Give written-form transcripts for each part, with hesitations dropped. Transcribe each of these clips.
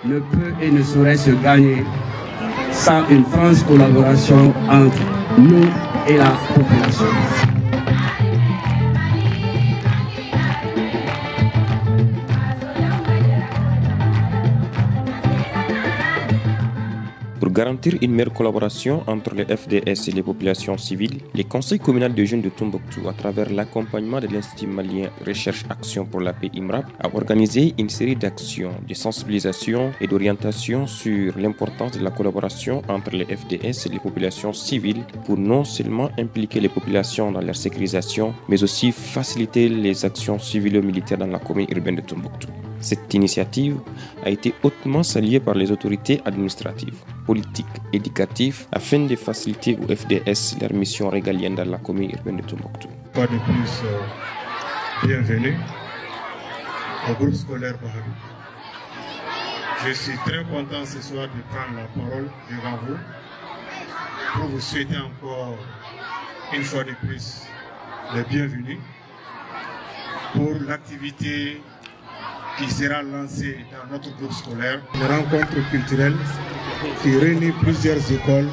ne peut et ne saurait se gagner sans une franche collaboration entre nous et la population. Pour garantir une meilleure collaboration entre les FDS et les populations civiles, le Conseil communal de jeunes de Tombouctou, à travers l'accompagnement de l'Institut malien Recherche Action pour la paix IMRAP, a organisé une série d'actions de sensibilisation et d'orientation sur l'importance de la collaboration entre les FDS et les populations civiles pour non seulement impliquer les populations dans leur sécurisation, mais aussi faciliter les actions civilo-militaires dans la commune urbaine de Tombouctou. Cette initiative a été hautement saluée par les autorités administratives, politiques, éducatives, afin de faciliter aux FDS leur mission régalienne dans la commune urbaine de Tombouctou. Pas de plus, bienvenue au groupe scolaire Bahadou. Je suis très content ce soir de prendre la parole devant vous pour vous souhaiter encore une fois de plus les bienvenus pour l'activité qui sera lancée dans notre groupe scolaire, une rencontre culturelle qui réunit plusieurs écoles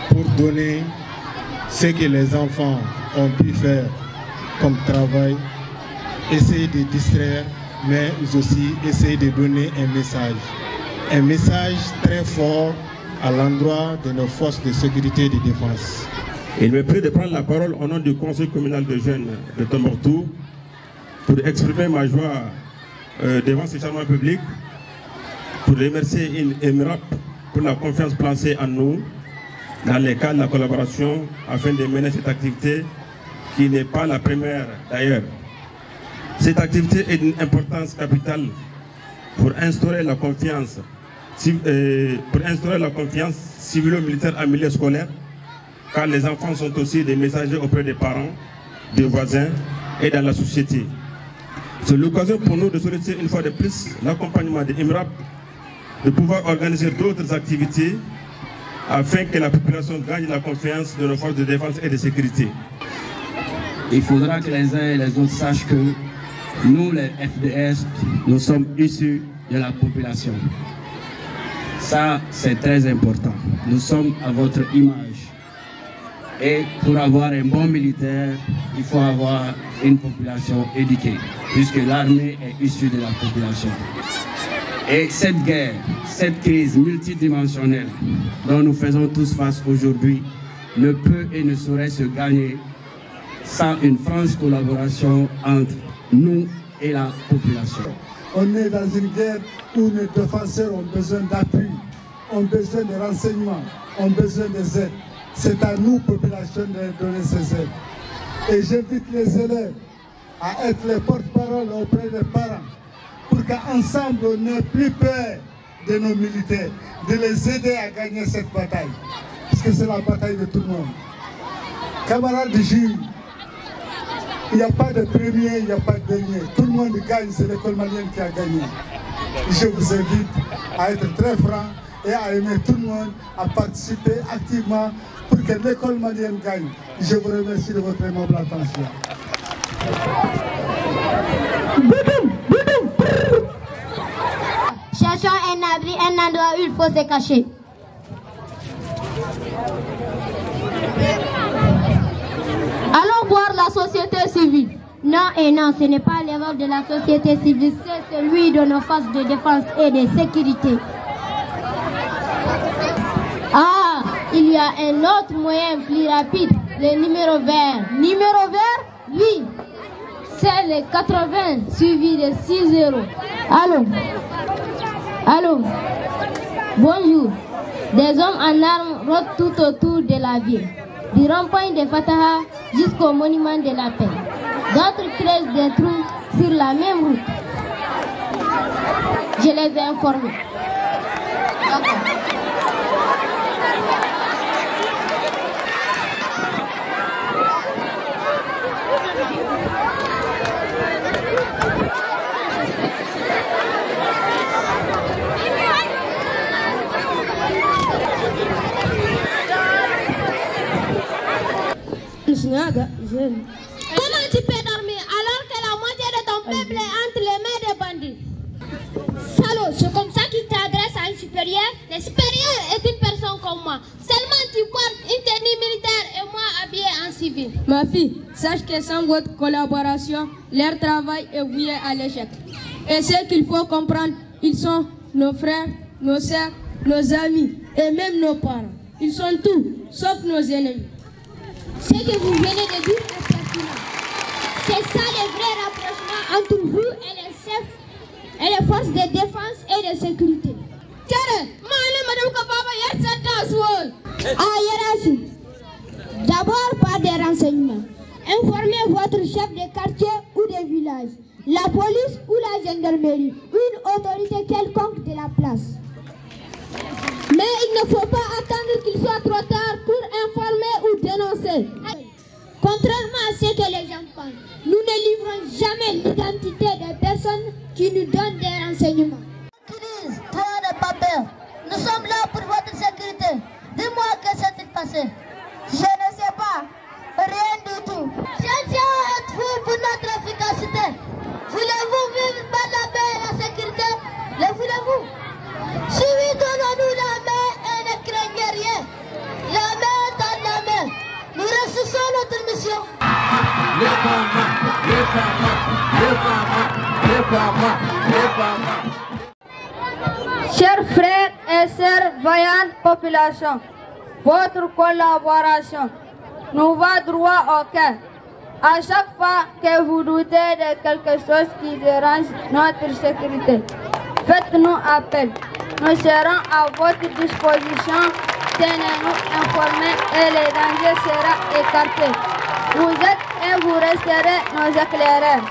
pour donner ce que les enfants ont pu faire comme travail, essayer de distraire, mais aussi essayer de donner un message très fort à l'endroit de nos forces de sécurité et de défense. Il me prie de prendre la parole au nom du Conseil communal de jeunes de Tombouctou pour exprimer ma joie devant ce charmant public, pour remercier IMRAP pour la confiance placée en nous dans le cadre de la collaboration afin de mener cette activité qui n'est pas la première d'ailleurs. Cette activité est d'une importance capitale pour instaurer la confiance civilo-militaire en milieu scolaire, car les enfants sont aussi des messagers auprès des parents, des voisins et dans la société. C'est l'occasion pour nous de solliciter une fois de plus l'accompagnement de IMRAP, de pouvoir organiser d'autres activités afin que la population gagne la confiance de nos forces de défense et de sécurité. Il faudra que les uns et les autres sachent que nous, les FDS, nous sommes issus de la population. Ça, c'est très important. Nous sommes à votre image. Et pour avoir un bon militaire, il faut avoir une population éduquée, puisque l'armée est issue de la population. Et cette guerre, cette crise multidimensionnelle dont nous faisons tous face aujourd'hui, ne peut et ne saurait se gagner sans une franche collaboration entre nous et la population. On est dans une guerre où nos défenseurs ont besoin d'appui, ont besoin de renseignements, ont besoin des aides. C'est à nous, population, de donner ces aides. Et j'invite les élèves à être les porte-parole auprès des parents pour qu'ensemble on n'ait plus peur de nos militaires, de les aider à gagner cette bataille. Parce que c'est la bataille de tout le monde. Camarades de juge, il n'y a pas de premier, il n'y a pas de dernier. Tout le monde gagne, c'est l'école malienne qui a gagné. Je vous invite à être très franc et à aimer tout le monde, à participer activement pour que l'école malienne gagne. Je vous remercie de votre aimable attention. Cherchons un abri, un endroit où il faut se cacher. Allons voir la société civile. Non et non, ce n'est pas le rôle de la société civile, c'est celui de nos forces de défense et de sécurité. Ah, il y a un autre moyen plus rapide, le numéro vert. Numéro vert? Oui, c'est le 80 suivi de 6 euros. Allô? Allô? Bonjour. Des hommes en armes rôdent tout autour de la ville, du rond-point de Fataha jusqu'au monument de la paix. D'autres creusent des trous sur la même route. Je les ai informés. Comment tu peux dormir alors que la moitié de ton peuple est entre les mains des bandits? Salaud, c'est comme ça qu'ils suivi. Ma fille, sache que sans votre collaboration, leur travail est voué à l'échec. Et ce qu'il faut comprendre, ils sont nos frères, nos sœurs, nos amis et même nos parents. Ils sont tout, sauf nos ennemis. Ce que vous venez de dire est pertinent. C'est ça le vrai rapprochement entre vous et les chefs et les forces de défense et de sécurité. D'abord par des renseignements. Informez votre chef de quartier ou de village, la police ou la gendarmerie, une autorité quelconque de la place. Mais il ne faut pas attendre qu'il soit trop tard pour informer ou dénoncer. Contrairement à ce que les gens pensent, nous ne livrons jamais l'identité des personnes qui nous donnent des renseignements. Toi n'es pas peur. Nous sommes là pour votre sécurité. Dis-moi que s'est-il passé? Je ne sais pas. Rien du tout. Cherchez à être fou pour notre efficacité. Voulez-vous vivre par la paix et la sécurité? Le voulez-vous? Si oui, donnons-nous la main et ne craignez rien. La main dans la main. Nous réussissons notre mission. Chers frères et sœurs, vaillantes populations, votre collaboration nous va droit au cœur. À chaque fois que vous doutez de quelque chose qui dérange notre sécurité, faites-nous appel. Nous serons à votre disposition. Tenez-nous informés et les dangers seront écartés. Vous êtes et vous resterez nos éclaireurs.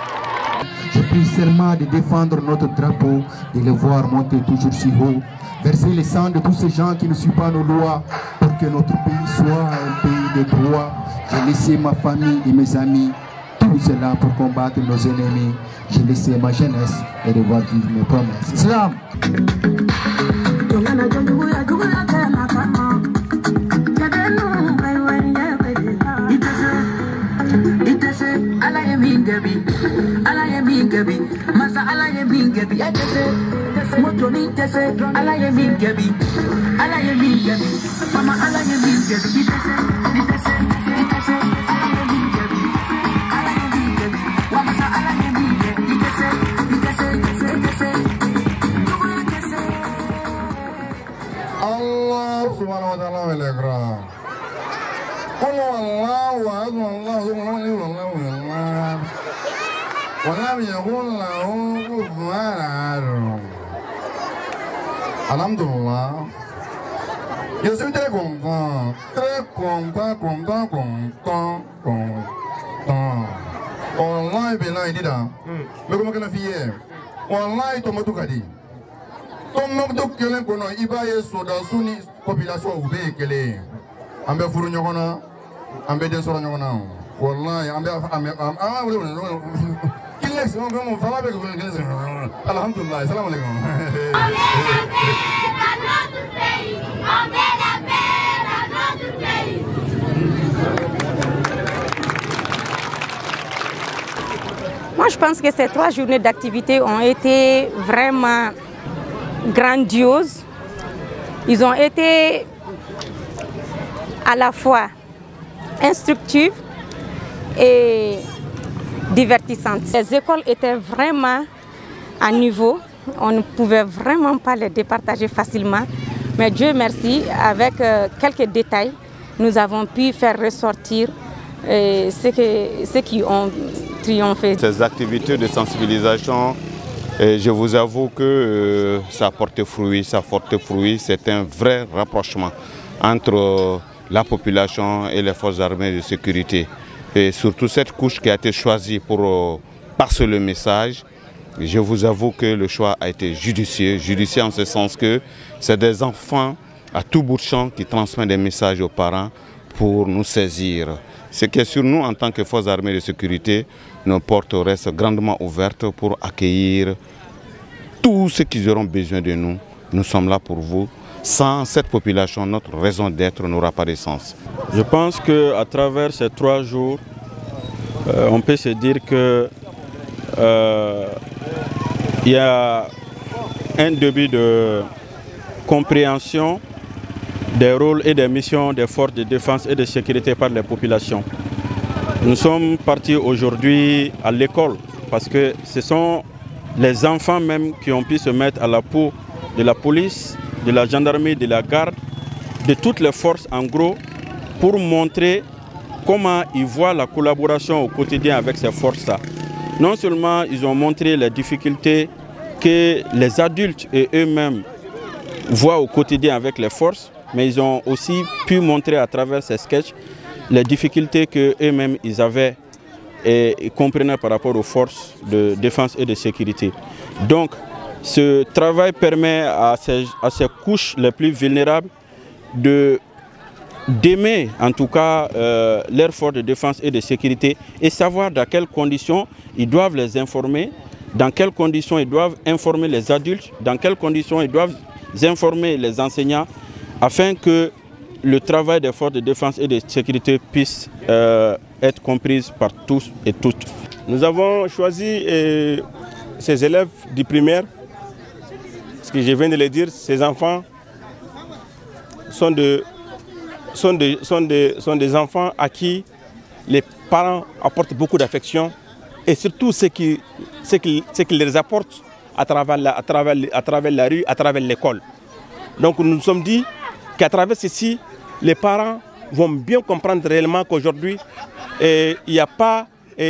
Je prie serment de défendre notre drapeau, de le voir monter toujours si haut, verser le sang de tous ces gens qui ne suivent pas nos lois, pour que notre pays soit un pays de droit. J'ai laissé ma famille et mes amis, tout cela pour combattre nos ennemis. J'ai laissé ma jeunesse et devoir vivre mes promesses. Islam. Masa ala ye min gabi moto min tese ala ye min gabi mama ala ye min gabi itese ala ye min gabi wa masa ala ye min gabi itese Allah subhanahu wa ta'ala wal ikram qul wallahu ahad Allahu ولم يكن له كفوا أحد. Alhamdulillah. Je suis très content. Wallahi billahi dida. Mais comment qu'on a fait? Wallahi tomato kadi. Tomato kelen kono ibaye soda suni population oube kele. Ambe furu nyokona, ambe den sora nyokona. Wallahi ambe Alhamdulillah, salam alaikum. On met la paix dans notre pays. On met la paix dans notre pays. Moi, je pense que ces 3 journées d'activité ont été vraiment grandioses. Ils ont été à la fois instructifs et divertissantes. Les écoles étaient vraiment à niveau, on ne pouvait vraiment pas les départager facilement, mais Dieu merci, avec quelques détails, nous avons pu faire ressortir ceux qui ont triomphé. Ces activités de sensibilisation, je vous avoue que ça porte fruit, c'est un vrai rapprochement entre la population et les forces armées de sécurité. Et surtout cette couche qui a été choisie pour passer le message, je vous avoue que le choix a été judicieux en ce sens que c'est des enfants à tout bout de champ qui transmettent des messages aux parents pour nous saisir. C'est que sur nous, en tant que forces armées de sécurité, nos portes restent grandement ouvertes pour accueillir tous ceux qui auront besoin de nous. Nous sommes là pour vous. Sans cette population, notre raison d'être n'aura pas de sens. Je pense qu'à travers ces 3 jours, on peut se dire que il y a un début de compréhension des rôles et des missions des forces de défense et de sécurité par les populations. Nous sommes partis aujourd'hui à l'école parce que ce sont les enfants même qui ont pu se mettre à la peau de la police, de la gendarmerie, de la garde, de toutes les forces en gros, pour montrer comment ils voient la collaboration au quotidien avec ces forces-là. Non seulement ils ont montré les difficultés que les adultes et eux-mêmes voient au quotidien avec les forces, mais ils ont aussi pu montrer à travers ces sketchs les difficultés qu'eux-mêmes ils avaient et comprenaient par rapport aux forces de défense et de sécurité. Donc ce travail permet à ces couches les plus vulnérables d'aimer en tout cas leurs forces de défense et de sécurité et savoir dans quelles conditions ils doivent les informer, dans quelles conditions ils doivent informer les adultes, dans quelles conditions ils doivent informer les enseignants afin que le travail des forces de défense et de sécurité puisse être compris par tous et toutes. Nous avons choisi ces élèves du primaire, ce que je viens de le dire, ces enfants sont des enfants à qui les parents apportent beaucoup d'affection et surtout ce qu'ils les apportent à travers la rue, à travers l'école. Donc nous nous sommes dit qu'à travers ceci, les parents vont bien comprendre réellement qu'aujourd'hui, il n'y a pas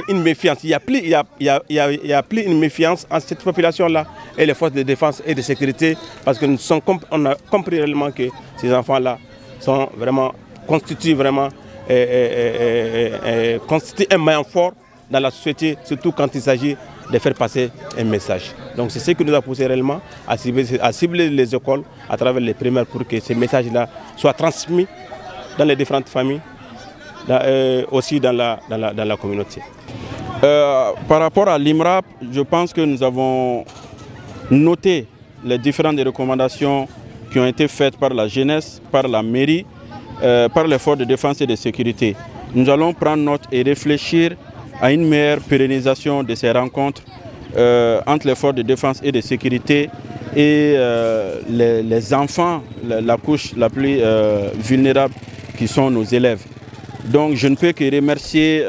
une méfiance, il y a plus une méfiance en cette population-là et les forces de défense et de sécurité parce que on a compris réellement que ces enfants-là sont vraiment constituent un maillon fort dans la société, surtout quand il s'agit de faire passer un message. Donc c'est ce qui nous a poussé réellement à cibler les écoles à travers les primaires pour que ces messages-là soient transmis dans les différentes familles, aussi dans la communauté. Par rapport à l'IMRAP, je pense que nous avons noté les différentes recommandations qui ont été faites par la jeunesse, par la mairie, par les forces de défense et de sécurité. Nous allons prendre note et réfléchir à une meilleure pérennisation de ces rencontres entre les forces de défense et de sécurité et les enfants, la couche la plus vulnérable qui sont nos élèves. Donc je ne peux que remercier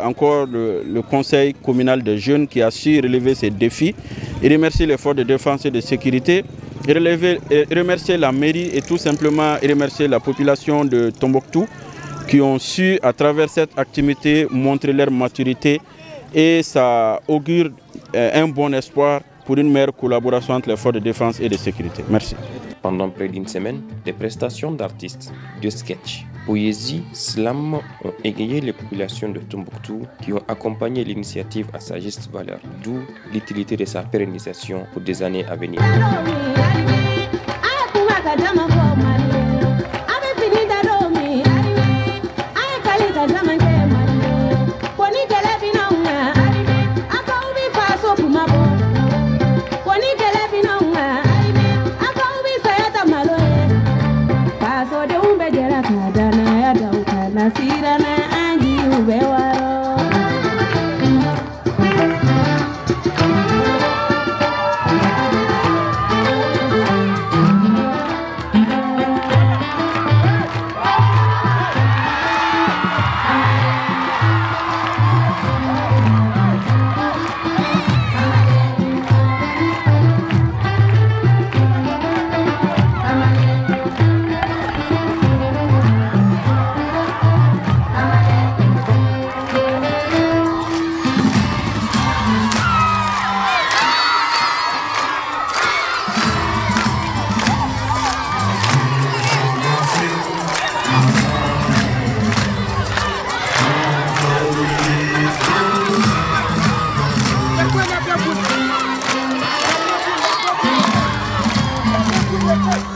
encore le conseil communal des jeunes qui a su relever ces défis et remercier les forces de défense et de sécurité et remercier la mairie et tout simplement remercier la population de Tombouctou qui ont su à travers cette activité montrer leur maturité et ça augure un bon espoir pour une meilleure collaboration entre les forces de défense et de sécurité. Merci. Pendant près d'une semaine, des prestations d'artistes, de sketch, poésie, slam ont égayé les populations de Tombouctou qui ont accompagné l'initiative à sa juste valeur, d'où l'utilité de sa pérennisation pour des années à venir. Let's go.